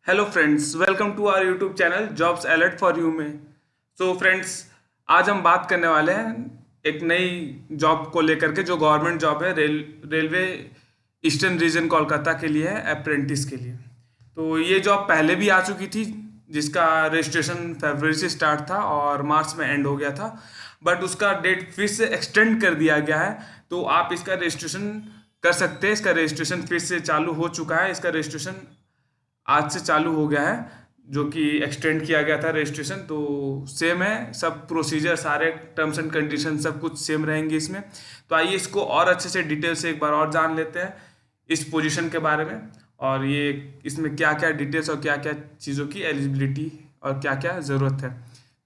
Hello friends, welcome to our YouTube channel jobs alert for you में। So friends, आज हम बात करने वाले हैं एक नई जॉब को लेकर के जो गवर्नमेंट जॉब है रेलवे ईस्टर्न रीजन कोलकाता के लिए है, अप्रेंटिस के लिए। तो ये जॉब पहले भी आ चुकी थी, जिसका रजिस्ट्रेशन फरवरी से स्टार्ट था और मार्च में एंड हो गया था। बट उसका डेट फिर से एक्सटेंड कर दिया गया है, तो आप इसका रजिस्ट्रेशन कर सकते हैं। इसका रजिस्ट्रेशन फिर से चालू हो चुका है। इसका रजिस्ट्रेशन आज से चालू हो गया है, जो कि एक्सटेंड किया गया था रजिस्ट्रेशन। तो सेम है, सब प्रोसीजर, सारे टर्म्स एंड कंडीशन सब कुछ सेम रहेंगे इसमें। तो आइए इसको और अच्छे से डिटेल से एक बार और जान लेते हैं इस पोजीशन के बारे में, और ये इसमें क्या क्या डिटेल्स और क्या क्या चीज़ों की एलिजिबिलिटी और क्या क्या ज़रूरत है।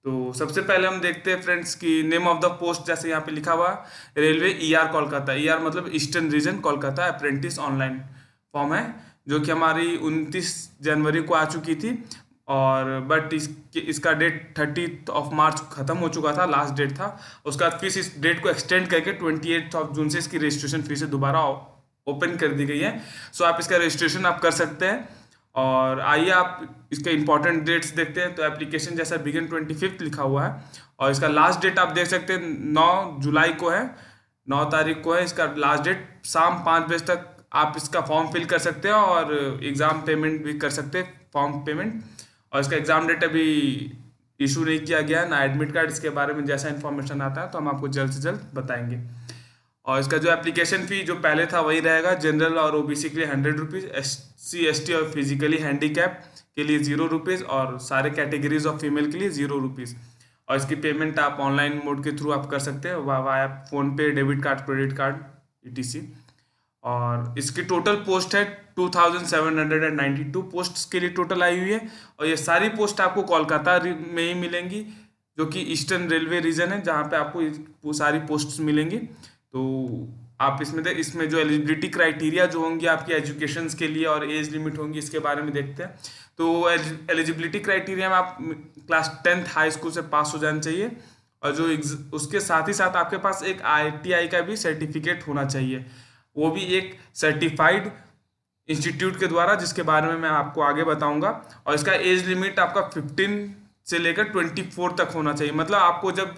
तो सबसे पहले हम देखते हैं फ्रेंड्स कि नेम ऑफ द पोस्ट, जैसे यहाँ पे लिखा हुआ रेलवे ईआर कोलकाता। ईआर मतलब eastern region Kolkata apprentice online form है, जो कि हमारी 29 जनवरी को आ चुकी थी। और बट इसका डेट 30 मार्च ख़त्म हो चुका था, लास्ट डेट था। उसके बाद फिर इस डेट को एक्सटेंड करके 28 जून से इसकी रजिस्ट्रेशन फिर से दोबारा ओपन कर दी गई है। सो आप इसका रजिस्ट्रेशन आप कर सकते हैं। और आइए आप इसके इंपॉर्टेंट डेट्स देखते हैं। तो एप्लीकेशन जैसा बिगिन 25 लिखा हुआ है, और इसका लास्ट डेट आप देख सकते हैं 9 जुलाई को है, 9 तारीख को है इसका लास्ट डेट। शाम 5 बजे तक आप इसका फॉर्म फिल कर सकते हैं और एग्ज़ाम पेमेंट भी कर सकते हैं, फॉर्म पेमेंट। और इसका एग्ज़ाम डेट अभी इशू नहीं किया गया है, ना एडमिट कार्ड। इसके बारे में जैसा इन्फॉर्मेशन आता है तो हम आपको जल्द से जल्द बताएंगे। और इसका जो एप्लीकेशन फ़ी जो पहले था वही रहेगा। जनरल और ओबीसी के लिए 100 रुपीज़, SC ST और फिजिकली हैंडीकैप के लिए 0 रुपीज़, और सारे कैटेगरीज ऑफ फीमेल के लिए 0 रुपीज़। और इसकी पेमेंट आप ऑनलाइन मोड के थ्रू आप कर सकते हैं, वाया फ़ोन पे, debit card, credit card, ETC। और इसकी टोटल पोस्ट है 2792 पोस्ट के लिए टोटल आई हुई है। और ये सारी पोस्ट आपको कोलकाता में ही मिलेंगी, जो कि ईस्टर्न रेलवे रीजन है, जहाँ पे आपको वो सारी पोस्ट्स मिलेंगी। तो आप इसमें जो एलिजिबिलिटी क्राइटेरिया जो होंगी आपकी एजुकेशंस के लिए और एज लिमिट होंगी, इसके बारे में देखते हैं। तो एलिजिबिलिटी क्राइटेरिया में आप क्लास 10th हाई स्कूल से पास हो जाना चाहिए, और जो उसके साथ ही साथ आपके पास एक ITI का भी सर्टिफिकेट होना चाहिए, वो भी एक सर्टिफाइड इंस्टीट्यूट के द्वारा, जिसके बारे में मैं आपको आगे बताऊंगा। और इसका एज लिमिट आपका 15 से लेकर 24 तक होना चाहिए। मतलब आपको जब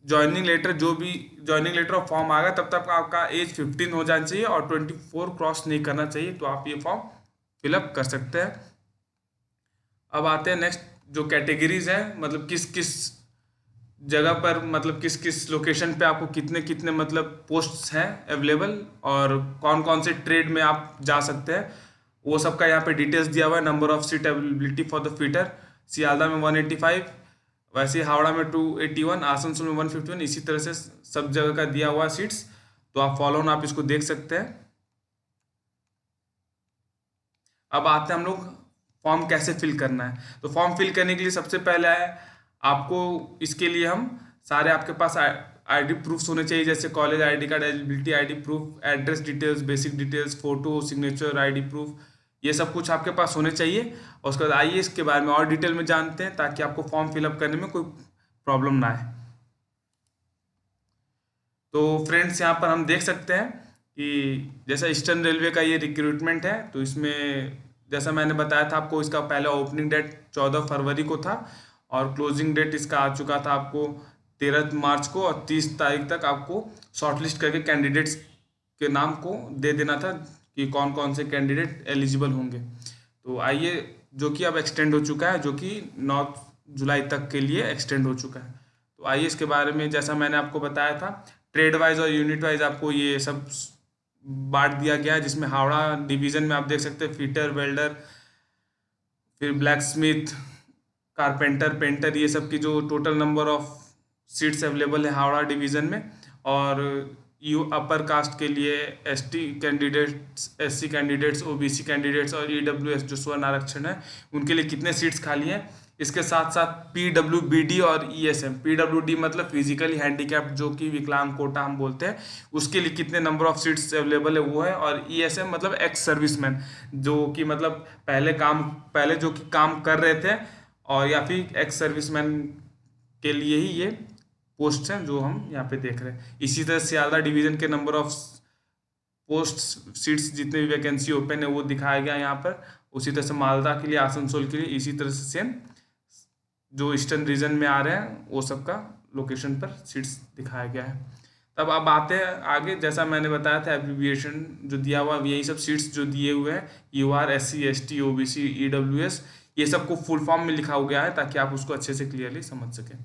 ज्वाइनिंग लेटर ऑफ फॉर्म आएगा तब तक आपका एज 15 हो जाना चाहिए और 24 क्रॉस नहीं करना चाहिए, तो आप ये फॉर्म फिलअप कर सकते हैं। अब आते हैं नेक्स्ट जो कैटेगरीज है, मतलब किस किस जगह पर, मतलब किस किस लोकेशन पे आपको कितने कितने मतलब पोस्ट्स हैं अवेलेबल, और कौन कौन से ट्रेड में आप जा सकते हैं, वो सब का यहाँ पे डिटेल्स दिया हुआ है। Number of seat availability for the fitter, Sealdah में 185, वैसे ही हावड़ा में 281, आसनसोल में 151, इसी तरह से सब जगह का दिया हुआ है सीट्स। तो आप फॉलो ऑन आप इसको देख सकते हैं। अब आते हैं हम लोग फॉर्म कैसे फिल करना है। तो फॉर्म फिल करने के लिए सबसे पहले है आपको, इसके लिए हम सारे आपके पास आईडी प्रूफ्स होने चाहिए, जैसे college ID card, eligibility ID proof, address details, basic details, photo, signature, ID proof, ये सब कुछ आपके पास होने चाहिए। और उसके बाद आइए इसके बारे में और डिटेल में जानते हैं, ताकि आपको फॉर्म फिलअप करने में कोई प्रॉब्लम ना आए। तो फ्रेंड्स, यहाँ पर हम देख सकते हैं कि जैसा ईस्टर्न रेलवे का ये रिक्रूटमेंट है, तो इसमें जैसा मैंने बताया था आपको, इसका पहला ओपनिंग डेट 14 फरवरी को था, और क्लोजिंग डेट इसका आ चुका था आपको 13 मार्च को, और 30 तारीख तक आपको शॉर्टलिस्ट करके कैंडिडेट्स के नाम को दे देना था कि कौन कौन से कैंडिडेट एलिजिबल होंगे। तो आइए, जो कि अब एक्सटेंड हो चुका है, जो कि 9 जुलाई तक के लिए एक्सटेंड हो चुका है। तो आइए इसके बारे में, जैसा मैंने आपको बताया था, ट्रेड वाइज और यूनिट वाइज आपको ये सब बांट दिया गया है, जिसमें हावड़ा डिवीज़न में आप देख सकते हैं फिटर, वेल्डर, फिर ब्लैक स्मिथ, कारपेंटर, पेंटर, ये सब की जो total number of seats available है हावड़ा डिवीज़न में। और यू अपर कास्ट के लिए ST candidates, SC candidates, OBC candidates और EWS जो स्वर्ण आरक्षण है, उनके लिए कितने सीट्स खाली हैं। इसके साथ साथ PWBD और ESM, PWD मतलब फिजिकली हैंडीकैप्ड, जो कि विकलांग कोटा हम बोलते हैं, उसके लिए कितने नंबर ऑफ सीट्स अवेलेबल है वो है। और ESM मतलब एक्स सर्विसमैन, जो कि मतलब पहले जो कि काम कर रहे थे, और या फिर एक्स सर्विसमैन के लिए ही ये पोस्ट हैं जो हम यहाँ पे देख रहे हैं। इसी तरह सियालदा डिवीजन के नंबर ऑफ पोस्ट सीट्स जितने भी वैकेंसी ओपन है वो दिखाया गया यहाँ पर। उसी तरह से मालदा के लिए, आसनसोल के लिए इसी तरह से सेम जो ईस्टर्न रीजन में आ रहे हैं वो सब का लोकेशन पर सीट्स दिखाया गया है। तब अब आते हैं आगे, जैसा मैंने बताया था एब्रिविएशन जो दिया हुआ, यही सब सीट्स जो दिए हुए हैं UR SC ST OBC EWS, ये सब को फुल फॉर्म में लिखा हो गया है ताकि आप उसको अच्छे से क्लियरली समझ सकें।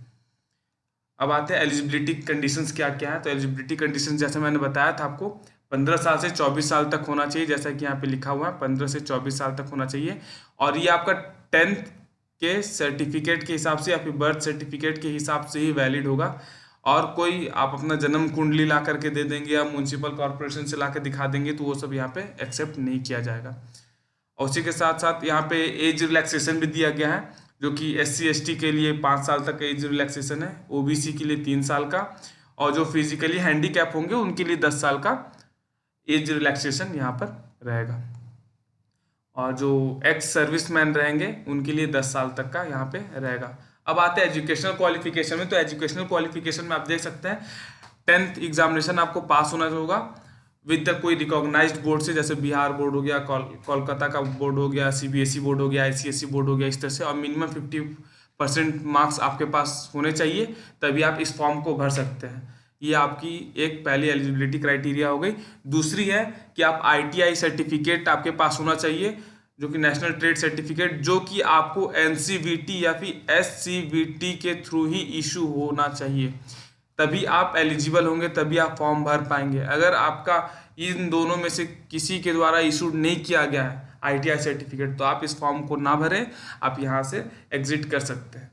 अब आते हैं एलिजिबिलिटी कंडीशंस क्या क्या है। तो एलिजिबिलिटी कंडीशंस जैसे मैंने बताया था आपको 15 साल से 24 साल तक होना चाहिए, जैसा कि यहाँ पे लिखा हुआ है 15 से 24 साल तक होना चाहिए। और ये आपका 10th के सर्टिफिकेट के हिसाब से या फिर बर्थ सर्टिफिकेट के हिसाब से ही वैलिड होगा। और कोई आप अपना जन्म कुंडली ला करके दे देंगे या म्यूनसिपल कॉर्पोरेशन से ला के दिखा देंगे तो वो सब यहाँ पे एक्सेप्ट नहीं किया जाएगा। और उसी के साथ साथ यहाँ पे एज रिलैक्सेशन भी दिया गया है, जो कि SC ST के लिए 5 साल तक एज रिलैक्सेशन है, OBC के लिए 3 साल का, और जो फिजिकली हैंडीकैप होंगे उनके लिए 10 साल का एज रिलैक्सेशन यहाँ पर रहेगा। और जो एक्स सर्विसमैन रहेंगे उनके लिए 10 साल तक का यहाँ पे रहेगा। अब आते हैं एजुकेशनल क्वालिफिकेशन में। तो एजुकेशनल क्वालिफिकेशन में आप देख सकते हैं 10th एग्जामिनेशन आपको पास होना होगा विद द कोई रिकॉग्नाइज्ड बोर्ड से, जैसे बिहार बोर्ड हो गया, कोलकाता का बोर्ड हो गया, CBSE बोर्ड हो गया, ICSE बोर्ड हो गया, इस तरह से। और मिनिमम 50% मार्क्स आपके पास होने चाहिए, तभी आप इस फॉर्म को भर सकते हैं। ये आपकी एक पहली एलिजिबिलिटी क्राइटेरिया हो गई। दूसरी है कि आप ITI सर्टिफिकेट आपके पास होना चाहिए, जो कि नेशनल ट्रेड सर्टिफिकेट, जो कि आपको NCVT या फिर SCVT के थ्रू ही इशू होना चाहिए, तभी आप एलिजिबल होंगे, तभी आप फॉर्म भर पाएंगे। अगर आपका इन दोनों में से किसी के द्वारा इशू नहीं किया गया है ITI सर्टिफिकेट, तो आप इस फॉर्म को ना भरें, आप यहाँ से एग्जिट कर सकते हैं।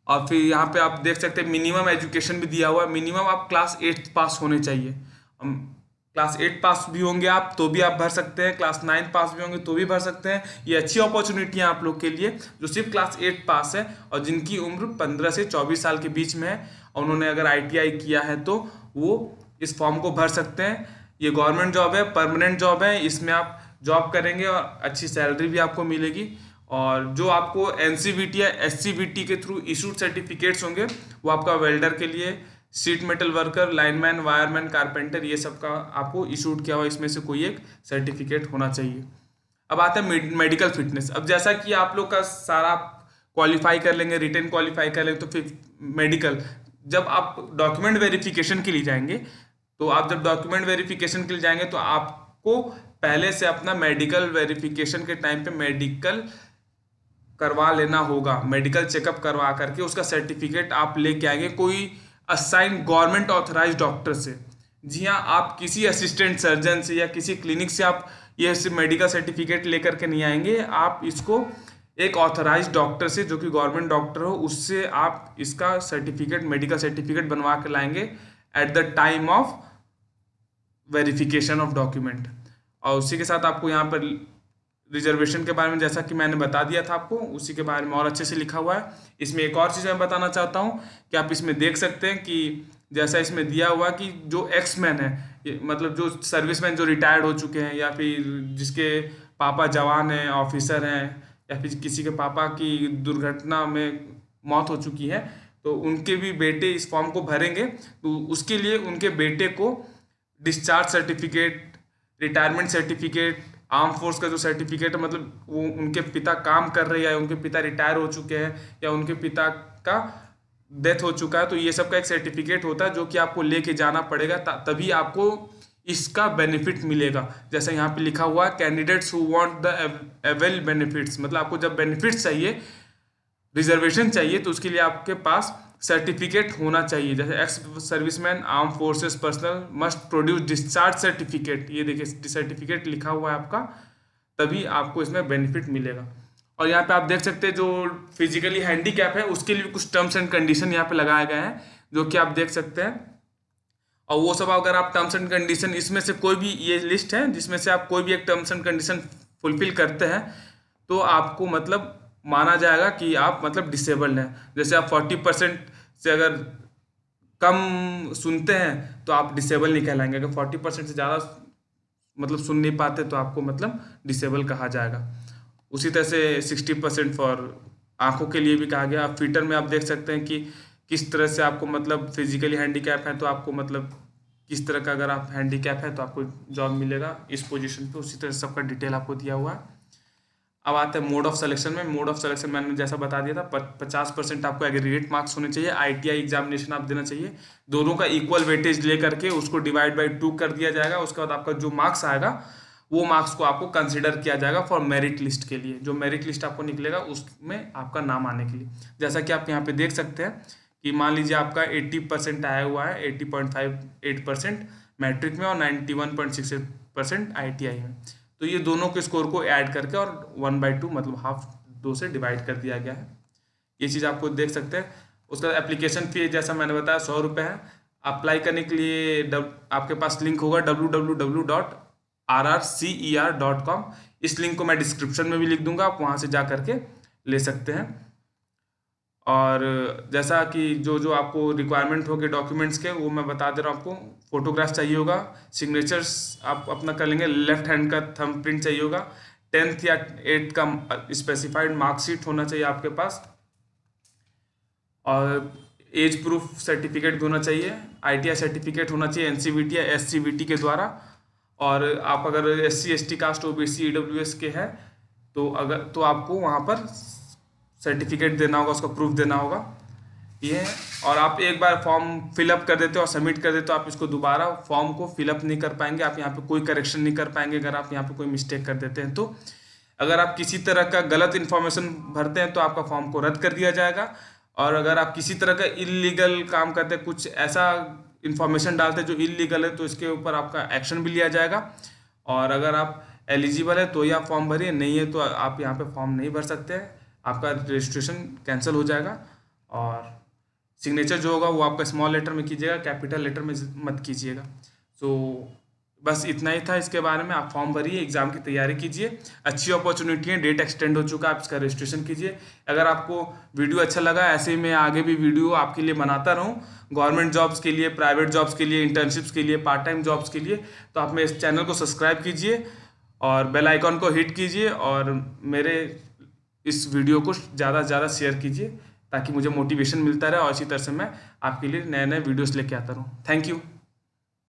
और फिर यहाँ पे आप देख सकते हैं मिनिमम एजुकेशन भी दिया हुआ है। मिनिमम आप क्लास 8 पास होने चाहिए। क्लास 8 पास भी होंगे आप तो भी आप भर सकते हैं, क्लास 9 पास भी होंगे तो भी भर सकते हैं। ये अच्छी अपॉर्चुनिटी है आप लोग के लिए जो सिर्फ क्लास 8 पास है और जिनकी उम्र 15 से 24 साल के बीच में है, और उन्होंने अगर ITI किया है तो वो इस फॉर्म को भर सकते हैं। ये गवर्नमेंट जॉब है, परमानेंट जॉब है, इसमें आप जॉब करेंगे और अच्छी सैलरी भी आपको मिलेगी। और जो आपको NCVT या SCVT के थ्रू इशूड सर्टिफिकेट्स होंगे वो आपका वेल्डर के लिए, sheet metal worker, lineman, wireman, carpenter, ये सब का आपको इशूड किया हुआ इसमें से कोई एक सर्टिफिकेट होना चाहिए। अब आता है मेडिकल फिटनेस। अब जैसा कि आप लोग का सारा क्वालिफाई कर लेंगे, रिटन क्वालिफाई कर लेंगे, तो फिर मेडिकल, जब आप डॉक्यूमेंट वेरिफिकेशन के लिए जाएंगे, तो आप जब डॉक्यूमेंट वेरिफिकेशन के लिए जाएंगे तो आपको पहले से अपना मेडिकल वेरिफिकेशन के टाइम पे मेडिकल करवा लेना होगा। मेडिकल चेकअप करवा करके उसका सर्टिफिकेट आप लेके आएंगे कोई असाइन गवर्नमेंट ऑथराइज डॉक्टर से। जी हाँ, आप किसी असिस्टेंट सर्जन से या किसी क्लिनिक से आप ये मेडिकल सर्टिफिकेट लेकर के नहीं आएंगे, आप इसको एक ऑथराइज डॉक्टर से जो कि गवर्नमेंट डॉक्टर हो उससे आप इसका सर्टिफिकेट, मेडिकल सर्टिफिकेट बनवा के लाएंगे at the time of verification of document. और उसी के साथ आपको यहाँ पर रिजर्वेशन के बारे में, जैसा कि मैंने बता दिया था आपको, उसी के बारे में और अच्छे से लिखा हुआ है। इसमें एक और चीज़ मैं बताना चाहता हूँ कि आप इसमें देख सकते हैं कि जैसा इसमें दिया हुआ कि जो एक्समैन है, मतलब जो सर्विसमैन जो रिटायर्ड हो चुके हैं या फिर जिसके पापा जवान हैं, ऑफिसर हैं, या फिर किसी के पापा की दुर्घटना में मौत हो चुकी है, तो उनके भी बेटे इस फॉर्म को भरेंगे। तो उसके लिए उनके बेटे को discharge certificate, retirement certificate, arm force का जो सर्टिफिकेट है, मतलब वो उनके पिता काम कर रहे हैं या उनके पिता रिटायर हो चुके हैं या उनके पिता का डेथ हो चुका है, तो ये सब का एक सर्टिफिकेट होता है जो कि आपको लेके जाना पड़ेगा, तभी आपको इसका बेनिफिट मिलेगा। जैसे यहाँ पे लिखा हुआ है candidates who want the avail benefits, मतलब आपको जब बेनिफिट्स चाहिए, रिजर्वेशन चाहिए, तो उसके लिए आपके पास सर्टिफिकेट होना चाहिए। जैसे ex serviceman arm forces personal must produce discharge certificate, ये देखिए सर्टिफिकेट लिखा हुआ है आपका, तभी आपको इसमें बेनिफिट मिलेगा। और यहाँ पे आप देख सकते हैं जो फिजिकली हैंडीकैप है उसके लिए कुछ टर्म्स एंड कंडीशन यहाँ पे लगाए गए हैं जो कि आप देख सकते हैं। और वो सब अगर आप टर्म्स एंड कंडीशन, इसमें से कोई भी, ये लिस्ट है जिसमें से आप कोई भी एक टर्म्स एंड कंडीशन फुलफिल करते हैं तो आपको मतलब माना जाएगा कि आप मतलब डिसेबल्ड हैं। जैसे आप 40% से अगर कम सुनते हैं तो आप डिसेबल नहीं कहलाएंगे, अगर 40% से ज़्यादा मतलब सुन नहीं पाते तो आपको मतलब डिसेबल कहा जाएगा। उसी तरह से 60% फॉर आंखों के लिए भी कहा गया। आप फीटर में आप देख सकते हैं कि किस तरह से आपको मतलब फिजिकली हैंडीकैप है तो आपको मतलब किस तरह का, अगर आप हैंडीकैप है तो आपको जॉब मिलेगा इस पोजीशन पे, उसी तरह सबका डिटेल आपको दिया हुआ है। अब आते हैं मोड ऑफ सिलेक्शन में। मोड ऑफ सिलेक्शन मैंने जैसा बता दिया था, 50% आपको एग्रीगेट मार्क्स होने चाहिए, ITI एग्जामिनेशन आप देना चाहिए, दोनों का इक्वल वेटेज ले करके उसको डिवाइड बाई 2 कर दिया जाएगा। उसके बाद आपका जो मार्क्स आएगा वो मार्क्स को आपको कंसिडर किया जाएगा फॉर मेरिट लिस्ट के लिए। जो मेरिट लिस्ट आपको निकलेगा उसमें आपका नाम आने के लिए, जैसा कि आप यहाँ पे देख सकते हैं कि मान लीजिए आपका 80% आया हुआ है, 80.58% मैट्रिक में और 91.68% ITI में, तो ये दोनों के स्कोर को ऐड करके और 1/2 मतलब हाफ 2 से डिवाइड कर दिया गया है। ये चीज़ आपको देख सकते हैं। उसका एप्लीकेशन फी जैसा मैंने बताया 100 रुपये है। अप्लाई करने के लिए आपके पास लिंक होगा www.rrcer.com। इस लिंक को मैं डिस्क्रिप्शन में भी लिख दूंगा, आप वहाँ से जा करके ले सकते हैं। और जैसा कि जो जो आपको रिक्वायरमेंट होगी डॉक्यूमेंट्स के, वो मैं बता दे रहा हूँ आपको। फोटोग्राफ चाहिए होगा, सिग्नेचर्स आप अपना कर लेंगे, लेफ्ट हैंड का थंब प्रिंट चाहिए होगा, 10th या 8th का स्पेसिफाइड मार्कशीट होना चाहिए आपके पास, और एज प्रूफ सर्टिफिकेट भी होना चाहिए, ITI सर्टिफिकेट होना चाहिए NCVT या SCVT के द्वारा। और आप अगर SC ST caste OBC EWS के हैं तो आपको वहाँ पर सर्टिफिकेट देना होगा, उसका प्रूफ देना होगा ये है। और आप एक बार फॉर्म फिलअप कर देते हो और सबमिट कर देते हो, आप इसको दोबारा फॉर्म को फिलअप नहीं कर पाएंगे, आप यहाँ पे कोई करेक्शन नहीं कर पाएंगे अगर आप यहाँ पे कोई मिस्टेक कर देते हैं तो। अगर आप किसी तरह का गलत इन्फॉर्मेशन भरते हैं तो आपका फॉर्म को रद्द कर दिया जाएगा, और अगर आप किसी तरह का इलीगल काम करते हैं, कुछ ऐसा इन्फॉर्मेशन डालते हैं जो इलीगल है, तो इसके ऊपर आपका एक्शन भी लिया जाएगा। और अगर आप एलिजिबल है तो ही आप फॉर्म भरिए, नहीं है तो आप यहाँ पे फॉर्म नहीं भर सकते हैं, आपका रजिस्ट्रेशन कैंसिल हो जाएगा। और सिग्नेचर जो होगा वो आपका स्मॉल लेटर में कीजिएगा, कैपिटल लेटर में मत कीजिएगा। तो बस इतना ही था इसके बारे में। आप फॉर्म भरिए, एग्जाम की तैयारी कीजिए, अच्छी अपॉर्चुनिटी है, डेट एक्सटेंड हो चुका है, आप इसका रजिस्ट्रेशन कीजिए। अगर आपको वीडियो अच्छा लगा, ऐसे ही मैं आगे भी वीडियो आपके लिए बनाता रहूँ, गवर्नमेंट जॉब्स के लिए, प्राइवेट जॉब्स के लिए, इंटर्नशिप्स के लिए, पार्ट टाइम जॉब्स के लिए, तो आप मेरे इस चैनल को सब्सक्राइब कीजिए और बेल आइकॉन को हिट कीजिए, और मेरे इस वीडियो को ज़्यादा से ज़्यादा शेयर कीजिए ताकि मुझे मोटिवेशन मिलता रहे और इसी तरह से मैं आपके लिए नए नए वीडियोस लेके आता रहूँ। Thank you.